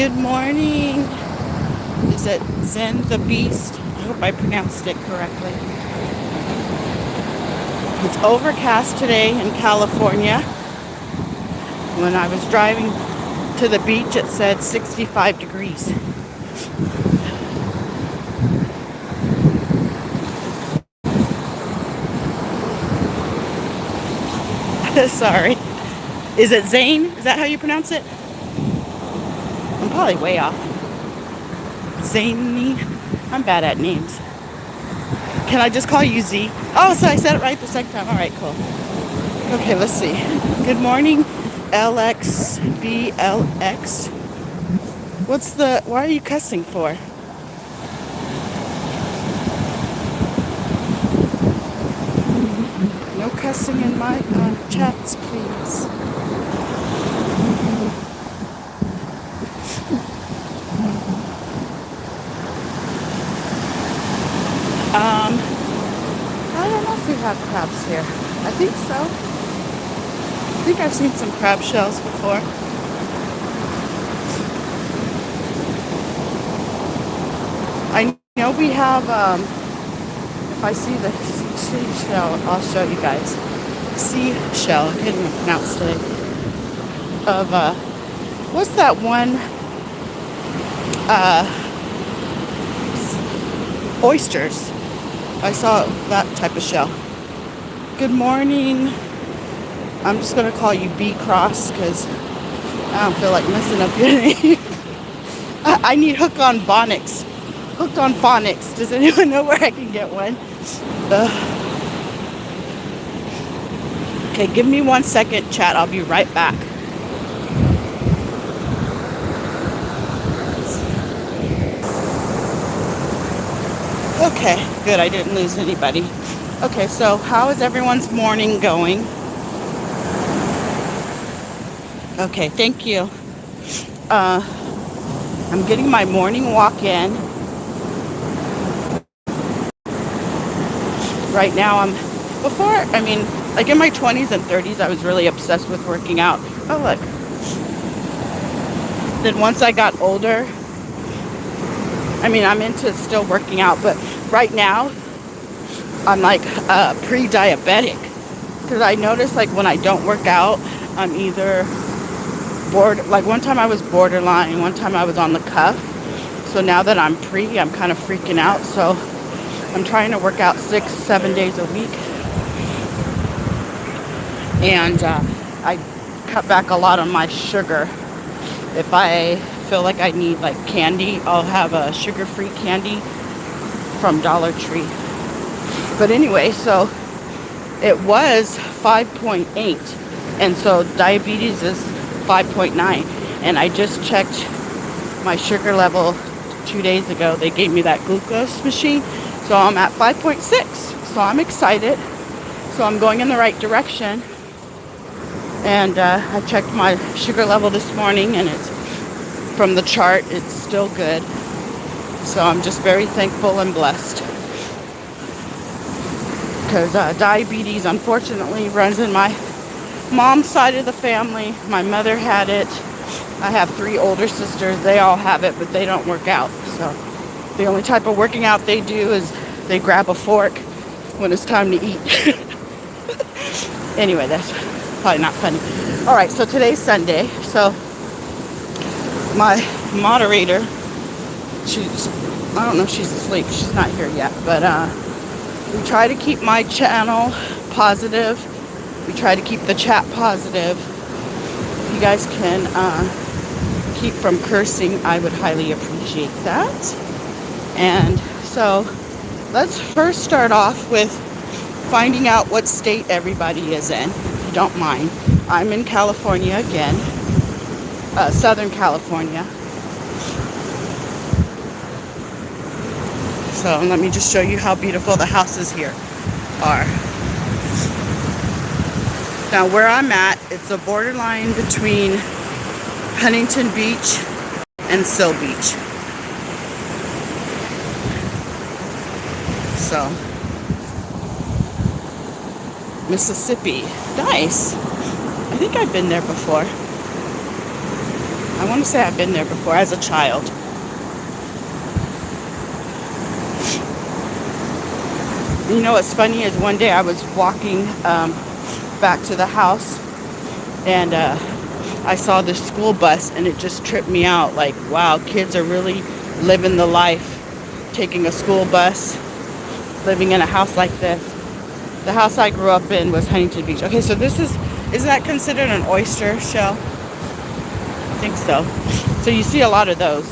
Good morning. Is it Zen the Beast? I hope I pronounced it correctly. It's overcast today in California. When I was driving to the beach, it said 65 degrees. Sorry. Is it Zane? Is that how you pronounce it? I'm probably way off. Zane? I'm bad at names. Can I just call you Z? Oh, so I said it right the second time. All right, cool. Okay, let's see. Good morning, LXBLX. Why are you cussing for? No cussing in my chats, please. I don't know if we have crabs here. I think so. I think I've seen some crab shells before. I know we have, if I see the seashell, I'll show you guys. Seashell, I can't even pronounce today. Of, what's that one? Oysters. I saw that type of shell. Good morning. I'm just going to call you B Cross because I don't feel like messing up your name. I need hook on phonics. Hooked on phonics. Does anyone know where I can get one? Okay, give me 1 second, chat. I'll be right back. Okay, good. I didn't lose anybody. Okay, so how is everyone's morning going? Okay, thank you. I'm getting my morning walk in. Right now like in my 20s and 30s, I was really obsessed with working out. Oh, look. Then once I got older, I'm into still working out, but right now, I'm like pre-diabetic. Because I notice like when I don't work out, I'm either bored. Like one time I was borderline, one time I was on the cuff. So now that I'm I'm kind of freaking out. So I'm trying to work out 6-7 days a week. And I cut back a lot on my sugar. If I feel like I need like candy, I'll have a sugar-free candy from Dollar Tree. But anyway, so it was 5.8. And so diabetes is 5.9. And I just checked my sugar level 2 days ago. They gave me that glucose machine. So I'm at 5.6. So I'm excited. So I'm going in the right direction. And I checked my sugar level this morning, and it's from the chart, it's still good. So I'm just very thankful and blessed. Because diabetes, unfortunately, runs in my mom's side of the family. My mother had it. I have 3 older sisters. They all have it, but they don't work out. So the only type of working out they do is they grab a fork when it's time to eat. Anyway, that's probably not funny. All right, so today's Sunday. So my moderator, I don't know if she's asleep. She's not here yet. But we try to keep my channel positive. We try to keep the chat positive. If you guys can keep from cursing, I would highly appreciate that. And so let's first start off with finding out what state everybody is in, if you don't mind. I'm in California again, Southern California. So let me just show you how beautiful the houses here are. Now where I'm at, it's a borderline between Huntington Beach and Seal Beach. So, Mississippi. Nice. I think I've been there before. I want to say I've been there before as a child. You know what's funny is one day I was walking back to the house, and I saw this school bus, and it just tripped me out. Like, wow, kids are really living the life, taking a school bus, living in a house like this. The house I grew up in was Huntington Beach. Okay, so isn't that considered an oyster shell? I think so. So you see a lot of those.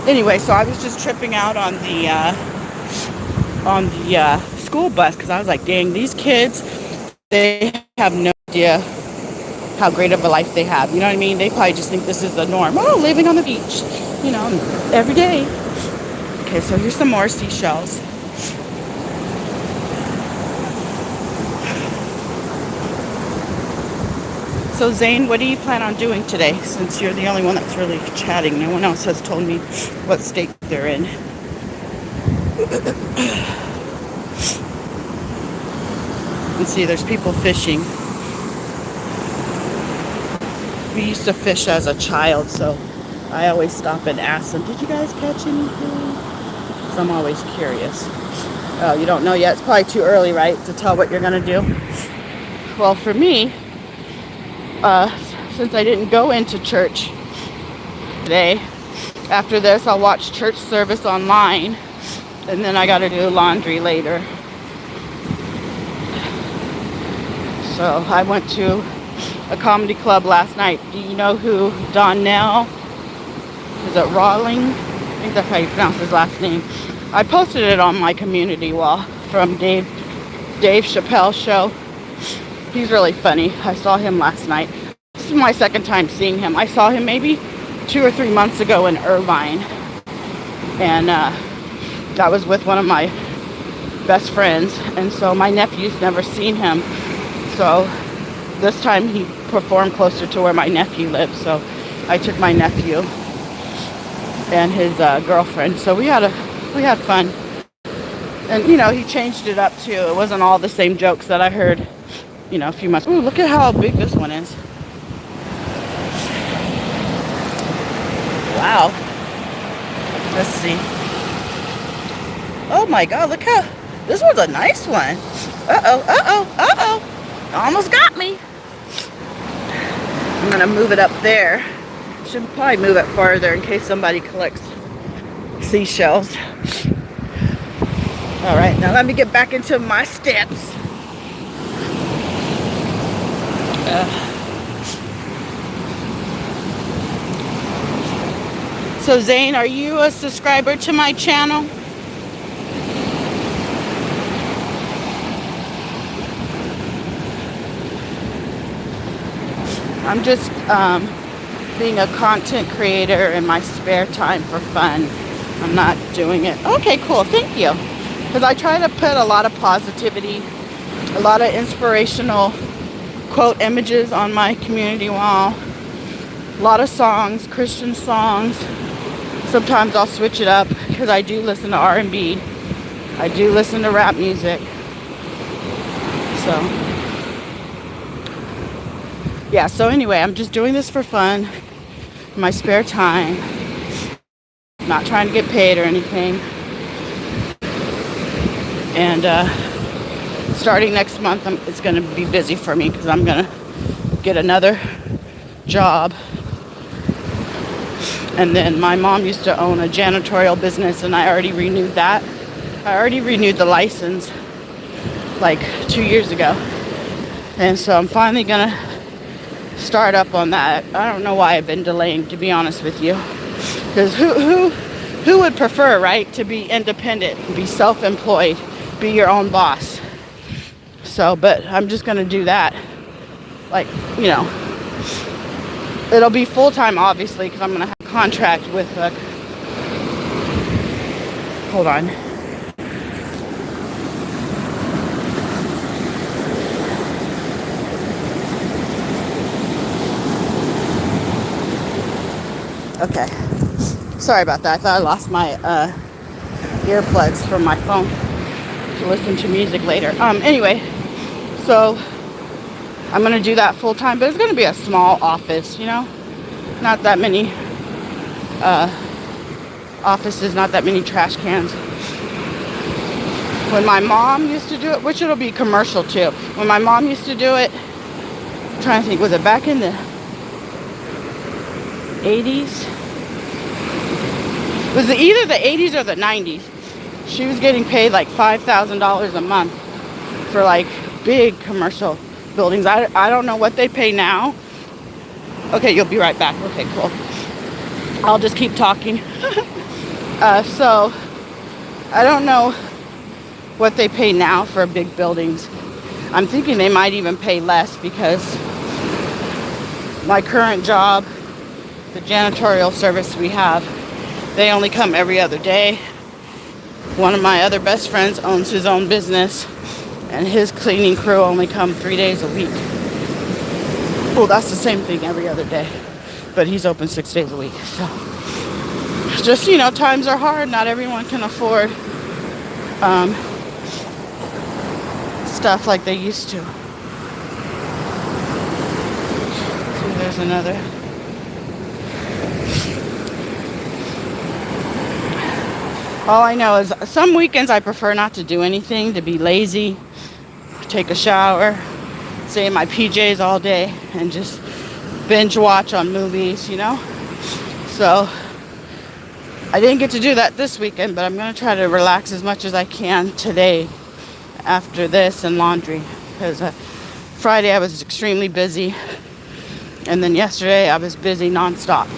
Anyway, so I was just tripping out on the school bus, because I was like, dang, these kids, they have no idea how great of a life they have. You know what I mean? They probably just think this is the norm. Oh, living on the beach, you know, every day. Okay, so here's some more seashells. So Zane, what do you plan on doing today, since you're the only one that's really chatting? No one else has told me what state they're in. And see, there's people fishing. We used to fish as a child, so I always stop and ask them, did you guys catch anything? So I'm always curious. Oh, you don't know yet? It's probably too early, right, to tell what you're going to do? Well, for me, since I didn't go into church today, after this I'll watch church service online, and then I got to do laundry later. So I went to a comedy club last night. Do you know who Donnell? Is it Rawling? I think that's how you pronounce his last name. I posted it on my community wall from Dave Chappelle's show. He's really funny. I saw him last night. This is my second time seeing him. I saw him maybe 2 or 3 months ago in Irvine. And that was with one of my best friends. And so my nephew's never seen him. So this time he performed closer to where my nephew lives. So I took my nephew and his girlfriend. So we had fun. And you know, he changed it up too. It wasn't all the same jokes that I heard, you know, a few months. Ooh, look at how big this one is. Wow. Let's see. Oh my God, look how, this one's a nice one. Uh-oh. Almost got me. I'm gonna move it up there. Should probably move it farther in case somebody collects seashells. All right, now let me get back into my steps. So Zane, are you a subscriber to my channel? I'm just being a content creator in my spare time for fun. I'm not doing it. Okay, cool. Thank you. Because I try to put a lot of positivity, a lot of inspirational quote images on my community wall. A lot of songs, Christian songs. Sometimes I'll switch it up because I do listen to R&B. I do listen to rap music. So yeah, so anyway, I'm just doing this for fun in my spare time. Not trying to get paid or anything. And starting next month, it's going to be busy for me because I'm going to get another job. And then my mom used to own a janitorial business, and I already renewed that. I already renewed the license like 2 years ago. And so I'm finally going to start up on that. I don't know why I've been delaying, to be honest with you. Because who would prefer, right, to be independent, be self-employed, be your own boss? So, but I'm just going to do that. Like, you know, it'll be full-time, obviously, because I'm going to have a contract with hold on. Okay. Sorry about that. I thought I lost my earplugs from my phone to listen to music later. Anyway, so I'm going to do that full time, but it's going to be a small office, you know. not that many uh, offices, not that many trash cans. When my mom used to do it, which it'll be commercial too. When my mom used to do it, I'm trying to think, was it back in the 80s? Was it either the 80s or the 90s? She was getting paid like $5,000 a month for like big commercial buildings. I don't know what they pay now. Okay, you'll be right back. Okay, cool. I'll just keep talking. So I don't know what they pay now for big buildings. I'm thinking they might even pay less because my current job, the janitorial service we have, they only come every other day. One of my other best friends owns his own business and his cleaning crew only come 3 days a week. Well, that's the same thing every other day, but he's open 6 days a week. So just, times are hard. Not everyone can afford stuff like they used to. See, there's another. All I know is some weekends I prefer not to do anything, to be lazy, take a shower, stay in my PJs all day, and just binge watch on movies, So I didn't get to do that this weekend, but I'm going to try to relax as much as I can today after this and laundry. Because Friday I was extremely busy, and then yesterday I was busy nonstop.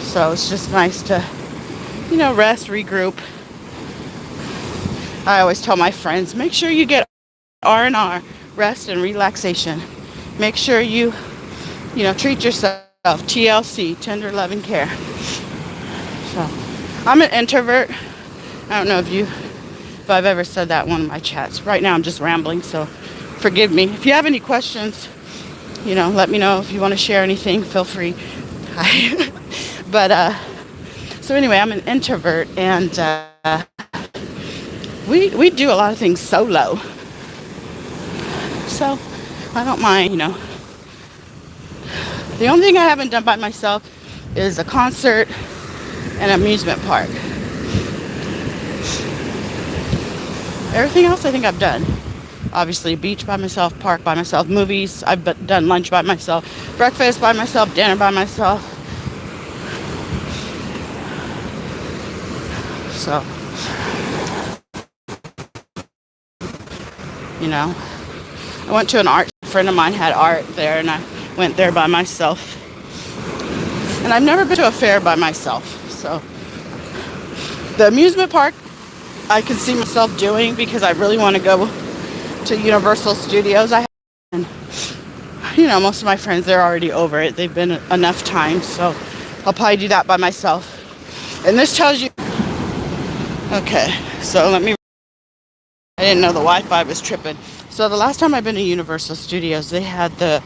So it's just nice to rest, regroup. I always tell my friends, make sure you get R&R, rest and relaxation. Make sure you treat yourself, TLC, tender loving care. So, I'm an introvert. I don't know if I've ever said that in one of my chats. Right now I'm just rambling, so forgive me. If you have any questions, let me know. If you want to share anything, feel free. But, so anyway, I'm an introvert, and we do a lot of things solo. So I don't mind, The only thing I haven't done by myself is a concert and amusement park. Everything else I think I've done. Obviously, beach by myself, park by myself, movies. I've done lunch by myself, breakfast by myself, dinner by myself. So, I went to an art. A friend of mine had art there, and I went there by myself. And I've never been to a fair by myself. So, the amusement park, I can see myself doing because I really want to go to Universal Studios. And most of my friends, they're already over it. They've been enough times, so I'll probably do that by myself. And this tells you. Okay, so I didn't know the Wi-Fi was tripping. So the last time I've been to Universal Studios, they had the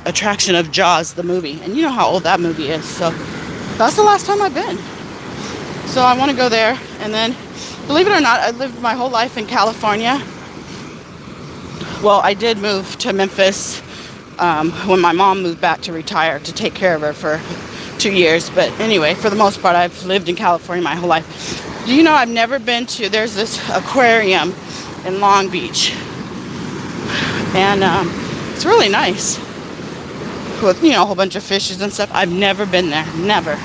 attraction of Jaws, the movie. And you know how old that movie is. So that's the last time I've been. So I want to go there. And then, believe it or not, I lived my whole life in California. Well, I did move to Memphis when my mom moved back to retire to take care of her for 2 years. But anyway, for the most part, I've lived in California my whole life. Do you know I've never been to, there's this aquarium in Long Beach. And it's really nice. With, a whole bunch of fishes and stuff. I've never been there. Never.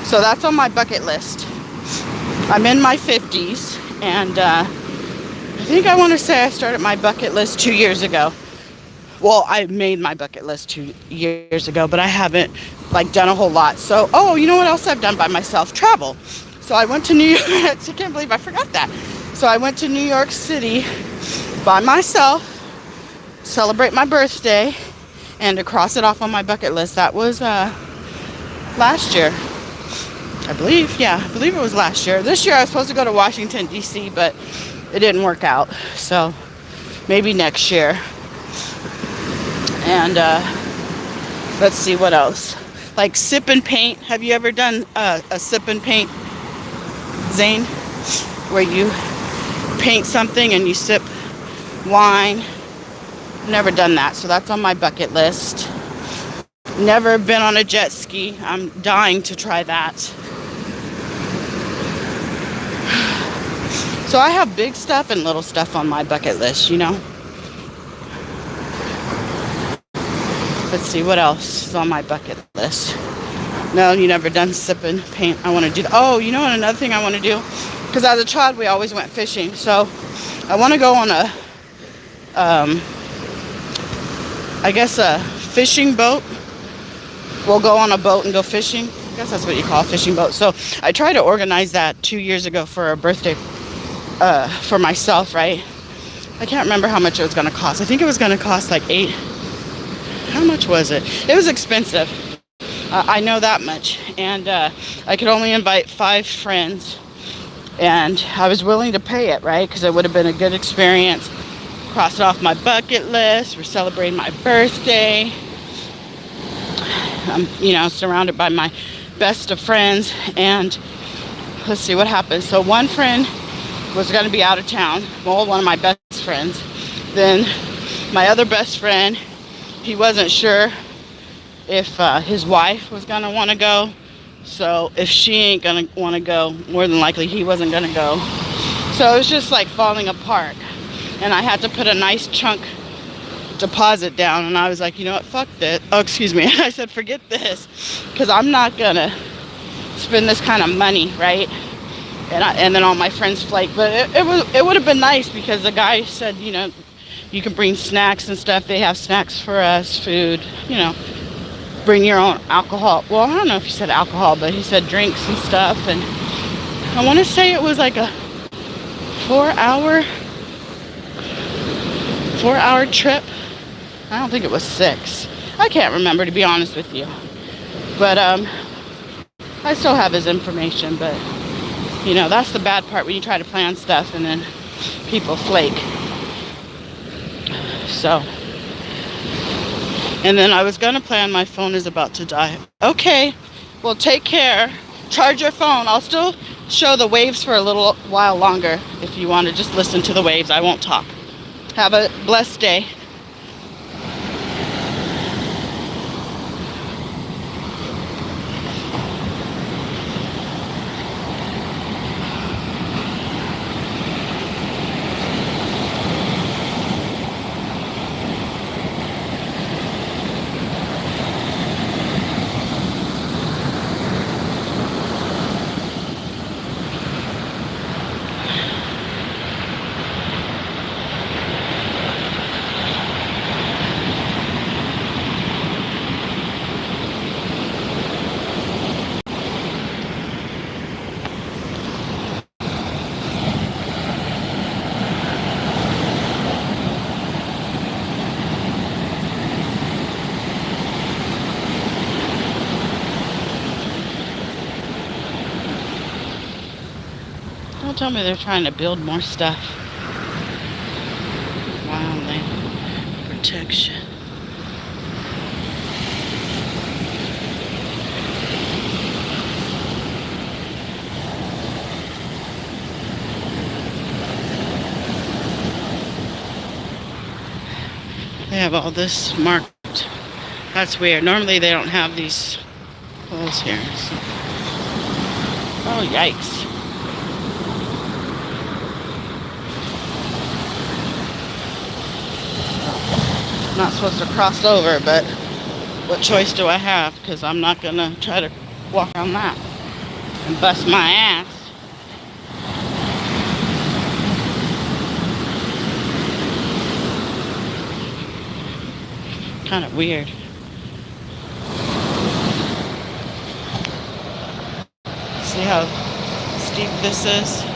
So that's on my bucket list. I'm in my 50s. And I think I want to say I started my bucket list 2 years ago. Well, I made my bucket list 2 years ago, but I haven't done a whole lot. So, you know what else I've done by myself? Travel. So I went to New York. I can't believe I forgot that. So I went to New York City by myself, celebrate my birthday, and to cross it off on my bucket list. That was last year, I believe. Yeah, I believe it was last year. This year I was supposed to go to Washington, D.C., but it didn't work out. So maybe next year. And let's see what else. Like sip and paint. Have you ever done a sip and paint, Zane? Where you paint something and you sip wine. Never done that, so that's on my bucket list. Never been on a jet ski. I'm dying to try that. So I have big stuff and little stuff on my bucket list, you know? Let's see, what else is on my bucket list? No, you never done sipping paint. I want to do that. Oh, you know what? Another thing I want to do, because as a child we always went fishing. So I want to go on a, I guess a fishing boat. We'll go on a boat and go fishing. I guess that's what you call a fishing boat. So I tried to organize that 2 years ago for a birthday for myself, right? I can't remember how much it was going to cost. I think it was going to cost like how much was it? It was expensive. I know that much. And I could only invite 5 friends. And I was willing to pay it, right? Because it would have been a good experience. Cross it off my bucket list. We're celebrating my birthday. I'm, you know, surrounded by my best of friends. And let's see what happens. So one friend was going to be out of town. Well, one of my best friends. Then my other best friend, he wasn't sure if his wife was going to want to go. So if she ain't going to want to go, more than likely he wasn't going to go. So it was just like falling apart. And I had to put a nice chunk deposit down. And I was like, you know what, fuck this. Oh, excuse me. I said, forget this. Because I'm not going to spend this kind of money, right? And then all my friends flaked. But it would have been nice because the guy said, you know, you can bring snacks and stuff. They have snacks for us, food, you know. Bring your own alcohol. Well, I don't know if he said alcohol, but he said drinks and stuff. And I want to say it was like a 4-hour trip. I don't think it was 6. I can't remember, to be honest with you. But I still have his information. But you know, that's the bad part when you try to plan stuff and then people flake. So, and then I was gonna plan, my phone is about to die. Okay, well, take care. Charge your phone. I'll still show the waves for a little while longer if you want to just listen to the waves. I won't talk. Have a blessed day. Don't tell me they're trying to build more stuff. Wildland protection. They have all this marked. That's weird. Normally they don't have these holes here. Oh, yikes. Not supposed to cross over, but what choice do I have? Because I'm not going to try to walk on that and bust my ass. Kind of weird. See how steep this is?